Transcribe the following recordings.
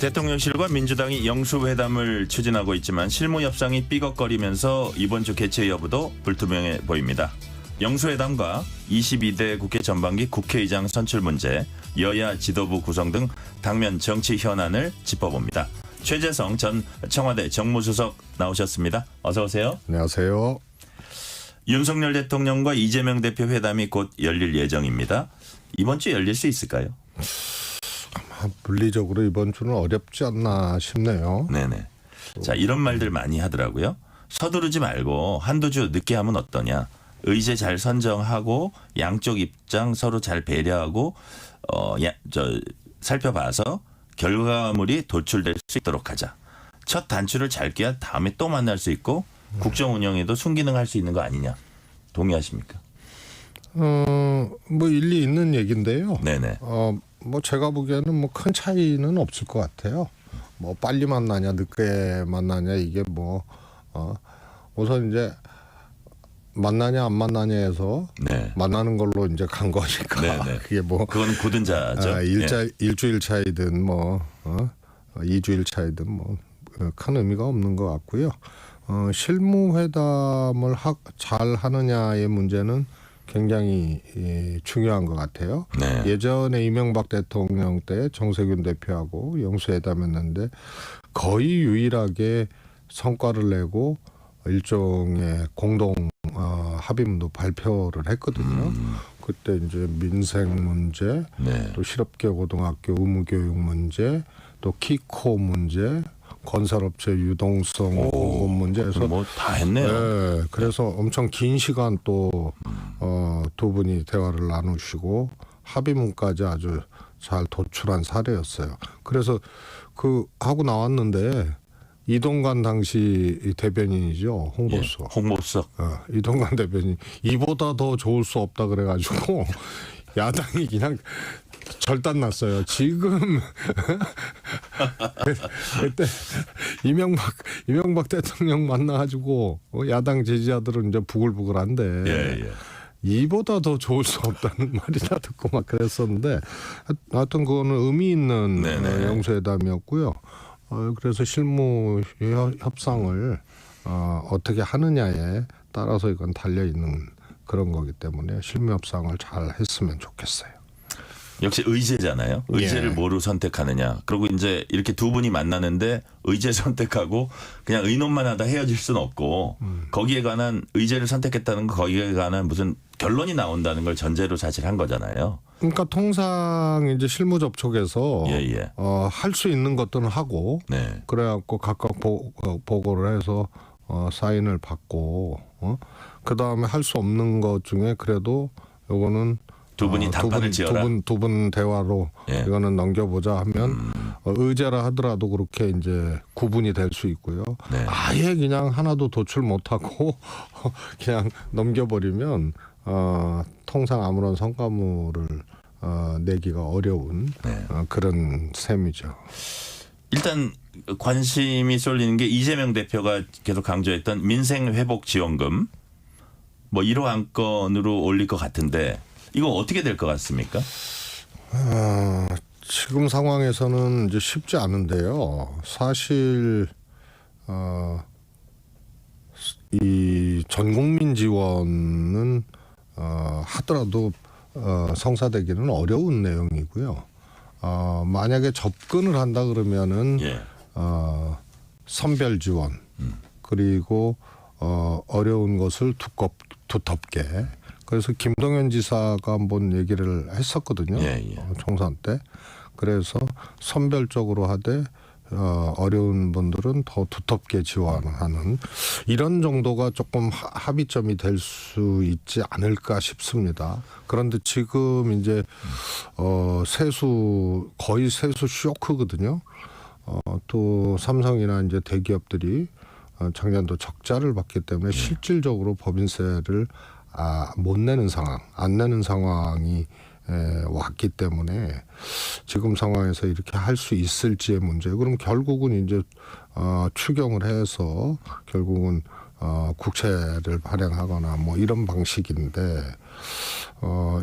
대통령실과 민주당이 영수회담을 추진하고 있지만 실무 협상이 삐걱거리면서 이번 주 개최 여부도 불투명해 보입니다. 영수회담과 22대 국회 전반기 국회의장 선출 문제, 여야 지도부 구성 등 당면 정치 현안을 짚어봅니다. 최재성 전 청와대 정무수석 나오셨습니다. 어서 오세요. 안녕하세요. 윤석열 대통령과 이재명 대표 회담이 곧 열릴 예정입니다. 이번 주 열릴 수 있을까요? 물리적으로 이번 주는 어렵지 않나 싶네요. 네네. 자, 이런 말들 많이 하더라고요. 서두르지 말고 한두 주 늦게 하면 어떠냐. 의제 잘 선정하고 양쪽 입장 서로 잘 배려하고 살펴봐서 결과물이 도출될 수 있도록 하자. 첫 단추를 잘 껴야 다음에 또 만날 수 있고 국정 운영에도 순기능할 수 있는 거 아니냐. 동의하십니까? 뭐 일리 있는 얘기인데요. 네네. 뭐 제가 보기에는 뭐 큰 차이는 없을 것 같아요. 뭐 빨리 만나냐 늦게 만나냐 이게 우선 이제 만나냐 안 만나냐에서 네. 만나는 걸로 이제 간 거니까 네네. 그게 뭐 그건 굳은 자죠. 일주일 차이든 2주일 차이든 뭐 큰 의미가 없는 것 같고요. 실무회담을 잘 하느냐의 문제는 굉장히 중요한 것 같아요. 네. 예전에 이명박 대통령 때 정세균 대표하고 영수회담했는데 거의 유일하게 성과를 내고 일종의 공동 합의문도 발표를 했거든요. 그때 이제 민생 문제, 네. 또 실업계고등학교 의무교육 문제, 또 키코 문제, 건설업체 유동성 공급 문제에서 뭐 다 했네요. 네, 그래서 엄청 긴 시간 또 두 분이 대화를 나누시고 합의문까지 아주 잘 도출한 사례였어요. 그래서 그 하고 나왔는데 이동관 당시 대변인이죠, 홍보수. 예, 홍보수석. 이동관 대변인 이보다 더 좋을 수 없다 그래가지고 야당이 그냥 절단났어요. 지금 그때 이명박 대통령 만나가지고 야당 지지자들은 이제 부글부글한데 예. 이보다 더 좋을 수 없다는 말이나 듣고 막 그랬었는데 하여튼 그거는 의미 있는 네네. 영수회담이었고요. 그래서 실무 협상을 어떻게 하느냐에 따라서 이건 달려 있는 그런 거기 때문에 실무 협상을 잘 했으면 좋겠어요. 역시 의제잖아요. 의제를 예. 뭐로 선택하느냐. 그리고 이제 이렇게 두 분이 만나는데 의제 선택하고 그냥 의논만 하다 헤어질 수는 없고 거기에 관한 의제를 선택했다는 거 거기에 관한 무슨 결론이 나온다는 걸 전제로 사실 한 거잖아요. 그러니까 통상 이제 실무 접촉에서 예. 할 수 있는 것들은 하고 네. 그래갖고 각각 보고를 해서 사인을 받고 그 다음에 할 수 없는 것 중에 그래도 요거는 두 분이 단판을 지어라. 두 분 대화로 예. 이거는 넘겨보자 하면 의제라 하더라도 그렇게 이제 구분이 될 수 있고요. 네. 아예 그냥 하나도 도출 못하고 그냥 넘겨버리면 통상 아무런 성과물을 내기가 어려운 네. 그런 셈이죠. 일단 관심이 쏠리는 게 이재명 대표가 계속 강조했던 민생회복지원금 뭐 1호 안건으로 올릴 것 같은데 이거 어떻게 될 것 같습니까? 지금 상황에서는 이제 쉽지 않은데요. 사실 이 전국민 지원은 하더라도 성사되기는 어려운 내용이고요. 만약에 접근을 한다 그러면은 예. 선별 지원 그리고 어려운 것을 두텁게 그래서 김동연 지사가 한번 얘기를 했었거든요. 예. 총선 때. 그래서 선별적으로 하되 어려운 분들은 더 두텁게 지원하는 이런 정도가 조금 합의점이 될 수 있지 않을까 싶습니다. 그런데 지금 이제 거의 세수 쇼크거든요. 또 삼성이나 이제 대기업들이 작년도 적자를 봤기 때문에 실질적으로 법인세를 못 내는 상황, 안 내는 상황이 왔기 때문에 지금 상황에서 이렇게 할 수 있을지의 문제. 그럼 결국은 이제 추경을 해서 결국은 국채를 발행하거나 뭐 이런 방식인데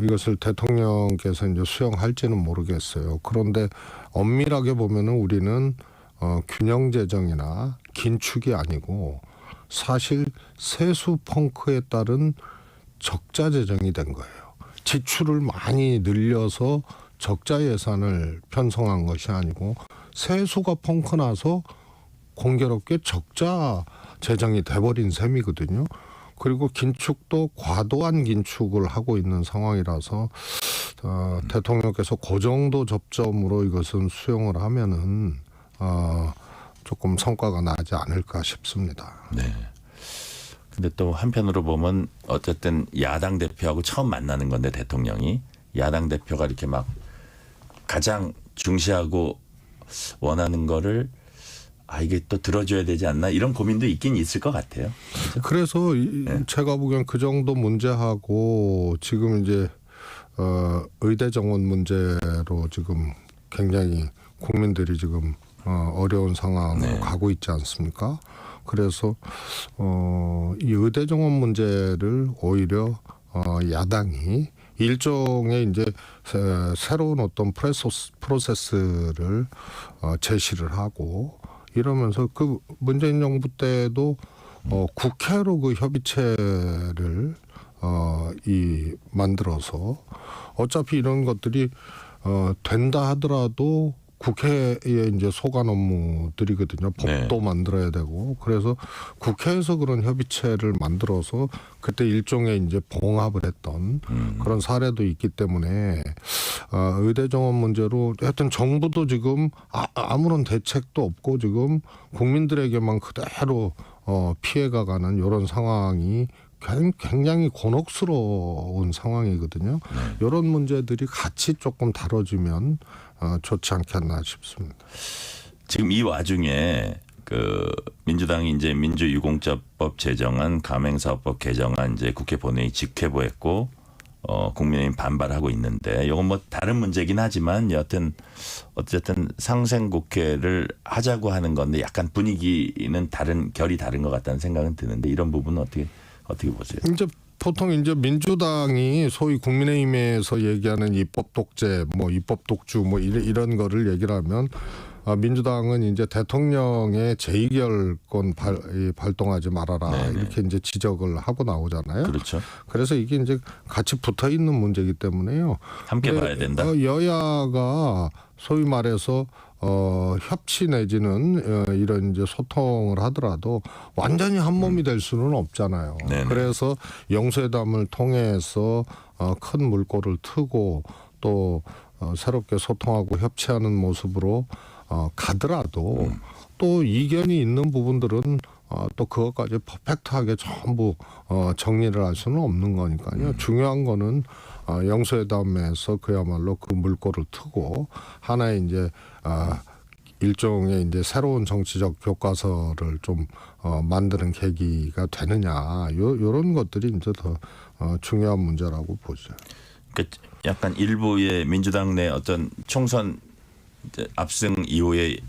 이것을 대통령께서 이제 수용할지는 모르겠어요. 그런데 엄밀하게 보면은 우리는 균형 재정이나 긴축이 아니고 사실 세수 펑크에 따른 적자 재정이 된 거예요. 지출을 많이 늘려서 적자 예산을 편성한 것이 아니고 세수가 펑크 나서 공교롭게 적자 재정이 돼버린 셈이거든요. 그리고 긴축도 과도한 긴축을 하고 있는 상황이라서 대통령께서 그 정도 접점으로 이것은 수용을 하면은 조금 성과가 나지 않을까 싶습니다. 네. 근데 또 한편으로 보면 어쨌든 야당 대표하고 처음 만나는 건데 대통령이 야당 대표가 이렇게 막 가장 중시하고 원하는 거를 이게 또 들어줘야 되지 않나 이런 고민도 있긴 있을 것 같아요. 그래서 제가 보기엔 그 정도 문제하고 지금 이제 의대 정원 문제로 지금 굉장히 국민들이 지금 어려운 상황으로 가고 있지 않습니까? 그래서 이 의대 정원 문제를 오히려 야당이 일종의 이제 새로운 어떤 프로세스를 제시를 하고 이러면서 그 문재인 정부 때도 국회로 그 협의체를 만들어서 어차피 이런 것들이 된다 하더라도 국회에 이제 소관 업무들이거든요. 법도 만들어야 되고 그래서 국회에서 그런 협의체를 만들어서 그때 일종의 이제 봉합을 했던 그런 사례도 있기 때문에 의대 정원 문제로 하여튼 정부도 지금 아무런 대책도 없고 지금 국민들에게만 그대로 피해가 가는 이런 상황이 굉장히 곤혹스러운 상황이거든요. 이런 문제들이 같이 조금 다뤄지면 좋지 않겠나 싶습니다. 지금 이 와중에 그 민주당이 이제 민주유공자법 제정안, 가맹사업법 개정안 이제 국회 본회의 직회부했고 국민의힘 반발하고 있는데 이건 뭐 다른 문제긴 하지만 여하튼 어쨌든 상생국회를 하자고 하는 건데 약간 분위기는 결이 다른 것 같다는 생각은 드는데 이런 부분은 어떻게 보세요? 이제 보통 이제 민주당이 소위 국민의힘에서 얘기하는 입법 독재, 뭐 입법 독주, 뭐 이런 거를 얘기를 하면 민주당은 이제 대통령의 제2결권 발동하지 말아라 이렇게 이제 지적을 하고 나오잖아요. 그렇죠. 그래서 이게 이제 같이 붙어 있는 문제이기 때문에요. 함께 봐야 된다. 여야가 소위 말해서 협치 내지는 이런 이제 소통을 하더라도 완전히 한 몸이 될 수는 없잖아요. 네네. 그래서 영수회담을 통해서 큰 물꼬를 트고 또 새롭게 소통하고 협치하는 모습으로 가더라도 또 이견이 있는 부분들은 또 그것까지 퍼펙트하게 전부 정리를 할 수는 없는 거니까요. 중요한 거는 영수회담에서 그야말로 그 물꼬를 트고 하나의 이제 일종의 이제 새로운 정치적 교과서를 좀 만드는 계기가 되느냐 요런 것들이 이제 더 중요한 문제라고 보죠. 그러니까 약간 일부의 민주당 내 어떤 총선 압승 이후의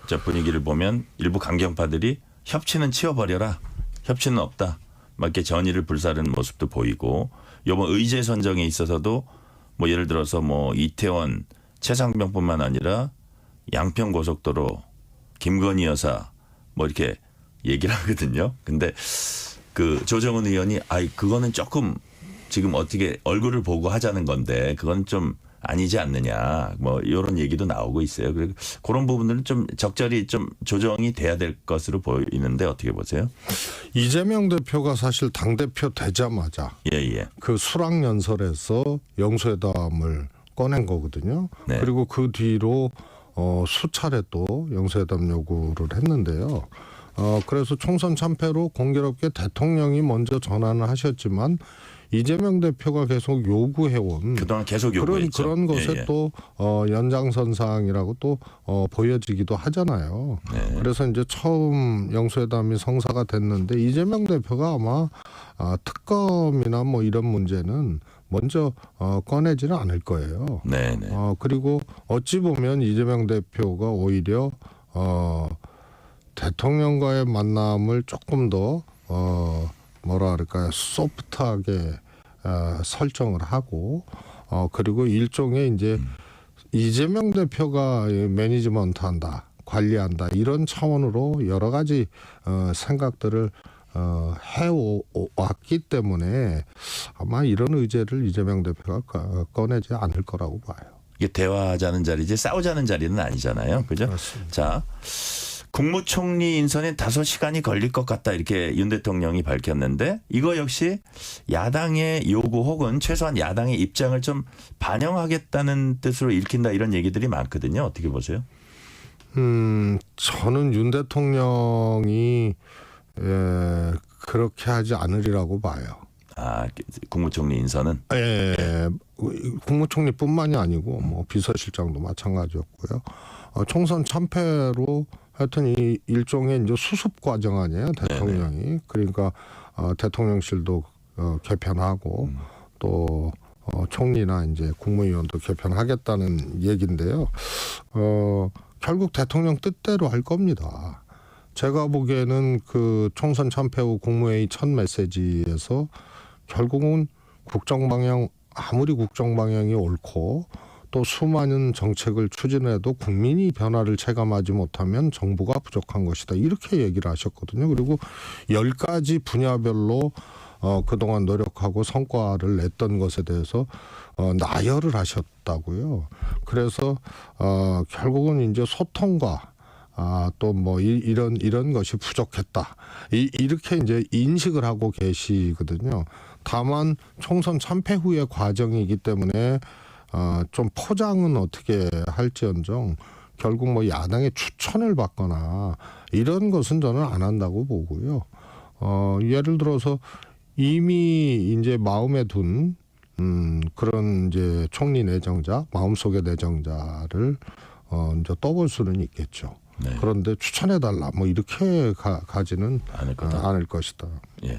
저 분위기를 보면 일부 강경파들이 협치는 치워버려라. 협치는 없다. 막 이렇게 전의를 불사르는 모습도 보이고 이번 의제 선정에 있어서도 뭐 예를 들어서 뭐 이태원 최상병뿐만 아니라 양평 고속도로 김건희 여사 뭐 이렇게 얘기를 하거든요. 근데 그 조정은 의원이 그거는 조금 지금 어떻게 얼굴을 보고 하자는 건데 그건 좀 아니지 않느냐 뭐 이런 얘기도 나오고 있어요. 그리고 그런 부분들은 좀 적절히 좀 조정이 돼야 될 것으로 보이는데 어떻게 보세요? 이재명 대표가 사실 당 대표 되자마자 그 수락연설에서 영수회담을 꺼낸 거거든요. 네. 그리고 그 뒤로 수차례 또 영수회담 요구를 했는데요. 그래서 총선 참패로 공교롭게 대통령이 먼저 전환을 하셨지만 이재명 대표가 계속 요구해온 그동안 계속 요구했죠. 그런 것에 또 연장선상이라고 또 보여지기도 하잖아요. 네. 그래서 이제 처음 영수회담이 성사가 됐는데 이재명 대표가 아마 특검이나 뭐 이런 문제는 먼저 꺼내지는 않을 거예요. 네네. 그리고 어찌 보면 이재명 대표가 오히려 대통령과의 만남을 조금 더 뭐라 그럴까요? 소프트하게 설정을 하고 그리고 일종의 이제 이재명 대표가 매니지먼트 한다, 관리한다 이런 차원으로 여러 가지 생각들을 해왔기 때문에 아마 이런 의제를 이재명 대표가 꺼내지 않을 거라고 봐요. 이게 대화하자는 자리지 싸우자는 자리는 아니잖아요. 그죠? 그렇습니다. 자, 국무총리 인선에 다소 시간이 걸릴 것 같다 이렇게 윤 대통령이 밝혔는데 이거 역시 야당의 요구 혹은 최소한 야당의 입장을 좀 반영하겠다는 뜻으로 읽힌다 이런 얘기들이 많거든요. 어떻게 보세요? 저는 윤 대통령이 그렇게 하지 않으리라고 봐요. 아, 국무총리 인선은? 국무총리뿐만이 아니고 뭐 비서실장도 마찬가지였고요. 총선 참패로 하여튼 이 일종의 이제 수습 과정 아니에요, 대통령이. 네네. 그러니까 대통령실도 개편하고 또 총리나 이제 국무위원도 개편하겠다는 얘기인데요. 결국 대통령 뜻대로 할 겁니다. 제가 보기에는 그 총선 참패 후 국무회의 첫 메시지에서 결국은 국정 방향, 아무리 국정 방향이 옳고 또 수많은 정책을 추진해도 국민이 변화를 체감하지 못하면 정부가 부족한 것이다. 이렇게 얘기를 하셨거든요. 그리고 10가지 분야별로 그동안 노력하고 성과를 냈던 것에 대해서 나열을 하셨다고요. 그래서 결국은 이제 소통과 또 뭐 이런 것이 부족했다. 이렇게 이제 인식을 하고 계시거든요. 다만 총선 참패 후의 과정이기 때문에 좀 포장은 어떻게 할지언정 결국 뭐 야당의 추천을 받거나 이런 것은 저는 안 한다고 보고요. 예를 들어서 이미 이제 마음에 둔 그런 이제 총리 내정자, 마음속의 내정자를 이제 떠볼 수는 있겠죠. 네. 그런데 추천해달라 뭐 이렇게 가지는 않을 것이다. 예.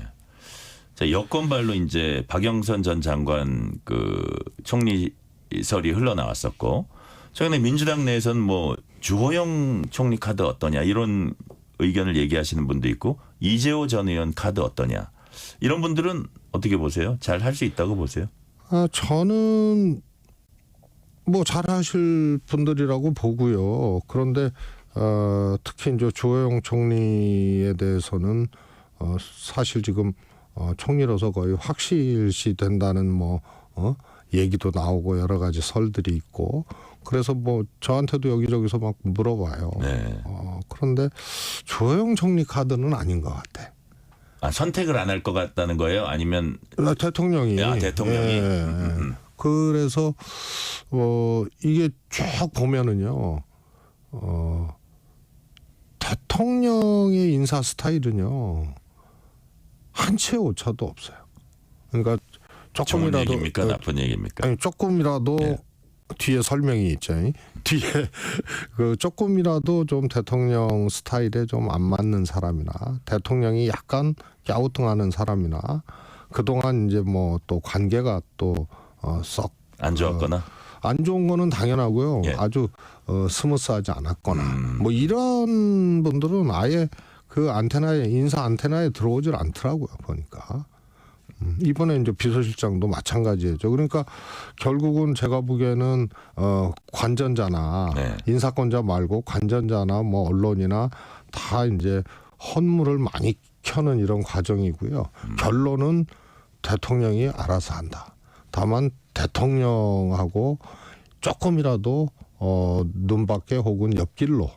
자, 여권발로 이제 박영선 전 장관 그 총리설이 흘러나왔었고 최근에 민주당 내에서는 뭐 주호영 총리 카드 어떠냐 이런 의견을 얘기하시는 분도 있고 이재호 전 의원 카드 어떠냐 이런 분들은 어떻게 보세요? 잘 할 수 있다고 보세요? 저는 뭐 잘하실 분들이라고 보고요. 그런데 특히 이제 주호영 총리에 대해서는 사실 지금 총리로서 거의 확실시 된다는 뭐 얘기도 나오고 여러 가지 설들이 있고 그래서 뭐 저한테도 여기저기서 막 물어봐요. 네. 그런데 주호영 총리 카드는 아닌 것 같아. 선택을 안 할 것 같다는 거예요? 아니면 대통령이? 대통령이. 그래서 이게 쭉 보면은요. 대통령의 인사 스타일은요 한치의 오차도 없어요. 그러니까 조금이라도 좋은 얘기입니까 나쁜 얘기입니까? 아니 조금이라도 뒤에 설명이 있죠. 뒤에 그 조금이라도 좀 대통령 스타일에 좀 안 맞는 사람이나 대통령이 약간 갸우뚱하는 사람이나 그동안 이제 뭐 또 관계가 또 썩 안 좋았거나 안 좋은 거는 당연하고요. 아주 스무스하지 않았거나 뭐 이런 분들은 아예 그 인사 안테나에 들어오질 않더라고요. 보니까 이번에 이제 비서실장도 마찬가지였죠. 그러니까 결국은 제가 보기에는 관전자나 인사권자 말고 관전자나 뭐 언론이나 다 이제 헌물을 많이 켜는 이런 과정이고요. 결론은 대통령이 알아서 한다. 다만 대통령하고 조금이라도 눈밖에 혹은 옆길로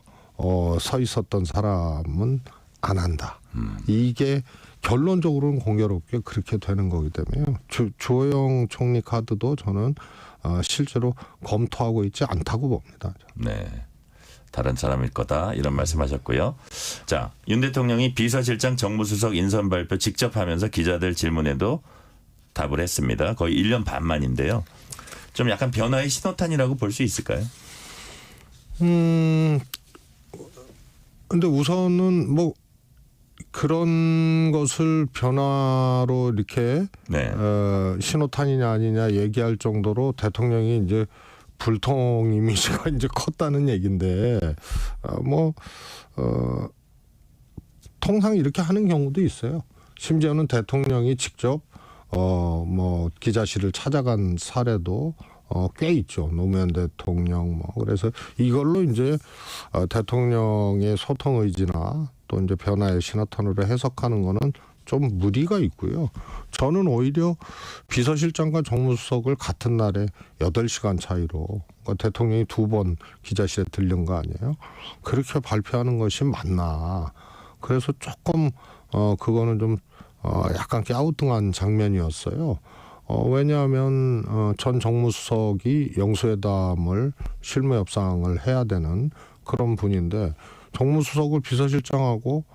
서 있었던 사람은 안 한다. 이게 결론적으로는 공교롭게 그렇게 되는 거기 때문에 주호영 총리 카드도 저는 실제로 검토하고 있지 않다고 봅니다. 네. 다른 사람일 거다 이런 말씀하셨고요. 자, 윤 대통령이 비서실장 정무수석 인선 발표 직접 하면서 기자들 질문에도 답을 했습니다. 거의 1년 반 만인데요. 좀 약간 변화의 신호탄이라고 볼 수 있을까요? 근데 우선은 뭐 그런 것을 변화로 이렇게 신호탄이냐 아니냐 얘기할 정도로 대통령이 이제 불통 이미지가 이제 컸다는 얘기인데 통상 이렇게 하는 경우도 있어요. 심지어는 대통령이 직접 뭐 기자실을 찾아간 사례도 꽤 있죠. 노무현 대통령 뭐 그래서 이걸로 이제 대통령의 소통 의지나 또 이제 변화의 신호탄으로 해석하는 거는 좀 무리가 있고요. 저는 오히려 비서실장과 정무수석을 같은 날에 8시간 차이로 그러니까 대통령이 2번 기자실에 들른 거 아니에요? 그렇게 발표하는 것이 맞나? 그래서 조금 그거는 좀 약간 갸우뚱한 장면이었어요. 왜냐하면 전 정무수석이 영수회담을 실무 협상을 해야 되는 그런 분인데 정무수석을 비서실장하고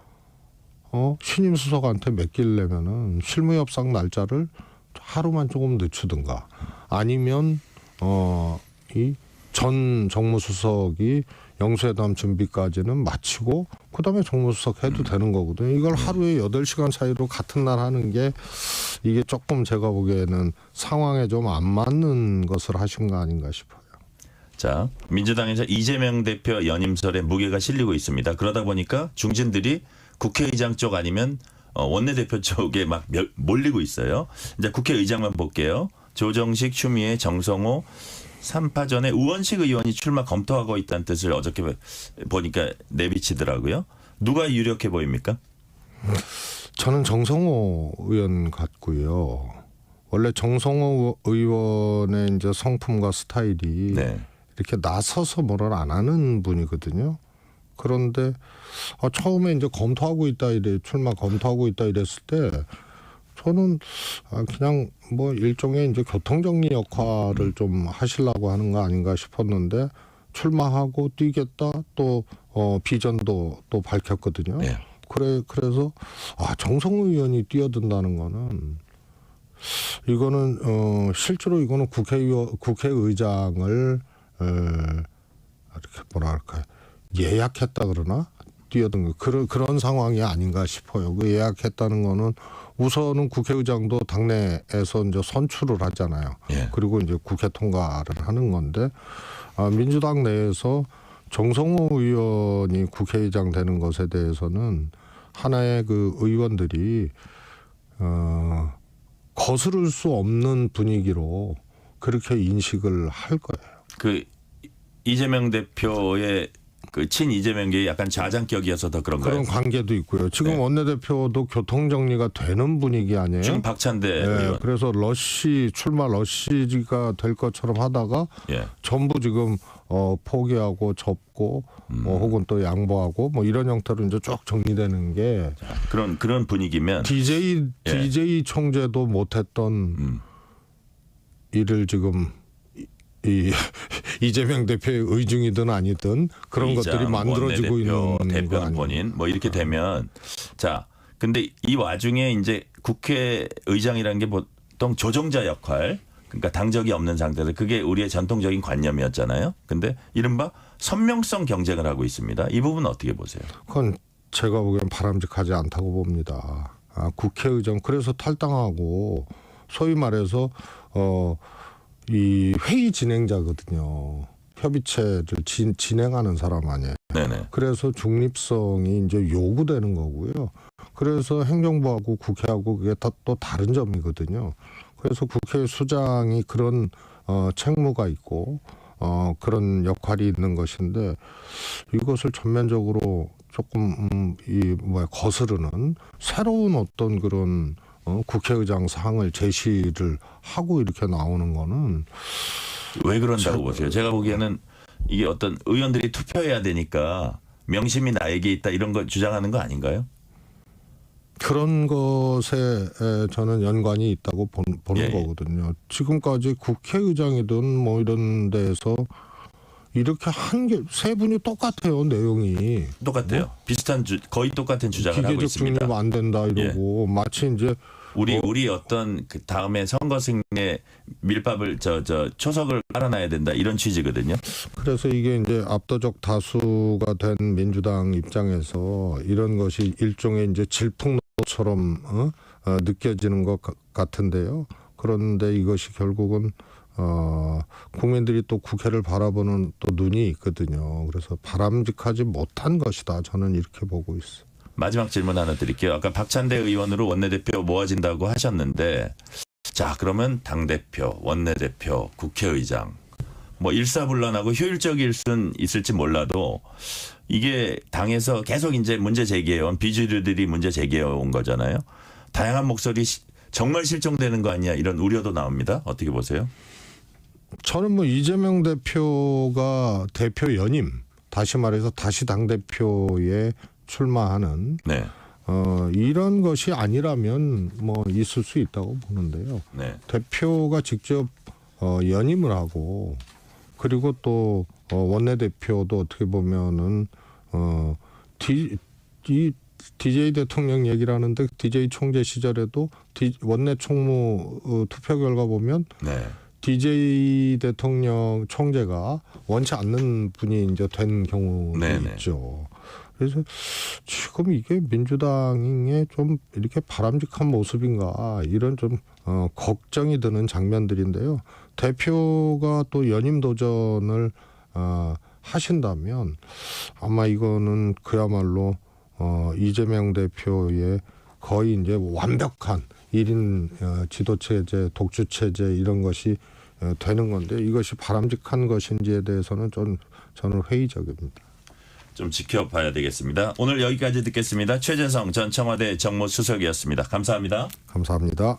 신임 수석한테 맡기려면은 실무 협상 날짜를 하루만 조금 늦추든가 아니면 이 전 정무수석이 영수회담 준비까지는 마치고 그다음에 정무수석 해도 되는 거거든요. 이걸 하루에 8시간 차이로 같은 날 하는 게 이게 조금 제가 보기에는 상황에 좀 안 맞는 것을 하신 거 아닌가 싶어요. 자, 민주당에서 이재명 대표 연임설에 무게가 실리고 있습니다. 그러다 보니까 중진들이 국회의장 쪽 아니면 원내대표 쪽에 막 몰리고 있어요. 이제 국회의장만 볼게요. 조정식, 추미애, 정성호 3파전에 우원식 의원이 출마 검토하고 있다는 뜻을 어저께 보니까 내비치더라고요. 누가 유력해 보입니까? 저는 정성호 의원 같고요. 원래 정성호 의원의 이제 성품과 스타일이 네. 이렇게 나서서 뭐를 안 하는 분이거든요. 그런데 처음에 이제 검토하고 있다 출마 검토하고 있다 이랬을 때 저는 그냥 뭐 일종의 이제 교통정리 역할을 좀 하시려고 하는 거 아닌가 싶었는데 출마하고 뛰겠다 또 비전도 또 밝혔거든요. 네. 그래서 정성호 의원이 뛰어든다는 거는 이거는 실제로 이거는 국회의장을 이렇게 뭐랄까요 예약했다 그러나 뛰어든 거 그런 상황이 아닌가 싶어요. 그 예약했다는 거는 우선은 국회의장도 당내에서 이제 선출을 하잖아요. 예. 그리고 이제 국회 통과를 하는 건데 민주당 내에서 정성호 의원이 국회의장 되는 것에 대해서는 하나의 그 의원들이 거스를 수 없는 분위기로 그렇게 인식을 할 거예요. 그 이재명 대표의 그 친 이재명계의 약간 좌장격이어서 더 그런가요? 그런 관계도 있고요. 지금 네. 원내대표도 교통정리가 되는 분위기 아니에요? 지금 박찬대 의원. 그래서 출마 러시가 될 것처럼 하다가 예. 전부 지금 포기하고 접고 혹은 또 양보하고 뭐 이런 형태로 이제 쭉 정리되는 게 그런 분위기면 DJ 총재도 못했던 일을 지금 이재명 대표의 의중이든 아니든 그런 것들이 만들어지고 있는 대표 거 아니에요? 본인 뭐 이렇게 되면 자 근데 이 와중에 이제 국회의장이라는 게 보통 조정자 역할 그러니까 당적이 없는 상태에서 그게 우리의 전통적인 관념이었잖아요. 근데 이른바 선명성 경쟁을 하고 있습니다. 이 부분 어떻게 보세요? 그건 제가 보기엔 바람직하지 않다고 봅니다. 국회의장 그래서 탈당하고 소위 말해서 이 회의 진행자거든요. 협의체를 진행하는 사람 아니에요. 네네. 그래서 중립성이 이제 요구되는 거고요. 그래서 행정부하고 국회하고 그게 또 다른 점이거든요. 그래서 국회 수장이 그런 책무가 있고 그런 역할이 있는 것인데 이것을 전면적으로 조금 거스르는 새로운 어떤 그런 국회의장 상을 제시를 하고 이렇게 나오는 거는 왜 그런다고 보세요? 제가 보기에는 이게 어떤 의원들이 투표해야 되니까 명심이 나에게 있다 이런 거 주장하는 거 아닌가요? 그런 것에 저는 연관이 있다고 보는 예. 거거든요. 지금까지 국회의장이든 뭐 이런 데서 이렇게 세 분이 똑같아요. 내용이 똑같아요. 비슷한 거의 똑같은 주장을 하고 기계적 있습니다. 중립 안 된다 이러고 마치 이제 우리 어떤 그 다음에 선거 승리에 밀밥을 초석을 깔아놔야 된다 이런 취지거든요. 그래서 이게 이제 압도적 다수가 된 민주당 입장에서 이런 것이 일종의 이제 질풍노처럼 느껴지는 것 같은데요. 그런데 이것이 결국은 국민들이 또 국회를 바라보는 또 눈이 있거든요. 그래서 바람직하지 못한 것이다. 저는 이렇게 보고 있어요. 마지막 질문 하나 드릴게요. 아까 박찬대 의원으로 원내대표 모아진다고 하셨는데 자 그러면 당대표, 원내대표, 국회의장 뭐 일사불란하고 효율적일 수는 있을지 몰라도 이게 당에서 계속 이제 문제 제기해온 비주류들이 문제 제기해온 거잖아요. 다양한 목소리 정말 실종되는 거 아니야 이런 우려도 나옵니다. 어떻게 보세요? 저는 뭐 이재명 대표가 대표 연임, 다시 말해서 다시 당대표에 출마하는 네. 이런 것이 아니라면 뭐 있을 수 있다고 보는데요. 네. 대표가 직접 연임을 하고 그리고 또 원내대표도 어떻게 보면은 이 DJ 대통령 얘기를 하는데 DJ 총재 시절에도 원내 총무 투표 결과 보면 네. DJ 대통령 총재가 원치 않는 분이 이제 된 경우도 네네. 있죠. 그래서 지금 이게 민주당의 좀 이렇게 바람직한 모습인가 이런 좀 걱정이 드는 장면들인데요. 대표가 또 연임 도전을 하신다면 아마 이거는 그야말로 이재명 대표의 거의 이제 완벽한 1인 지도체제, 독주체제 이런 것이 되는 건데 이것이 바람직한 것인지에 대해서는 저는 회의적입니다. 좀 지켜봐야 되겠습니다. 오늘 여기까지 듣겠습니다. 최재성 전 청와대 정무수석이었습니다. 감사합니다. 감사합니다.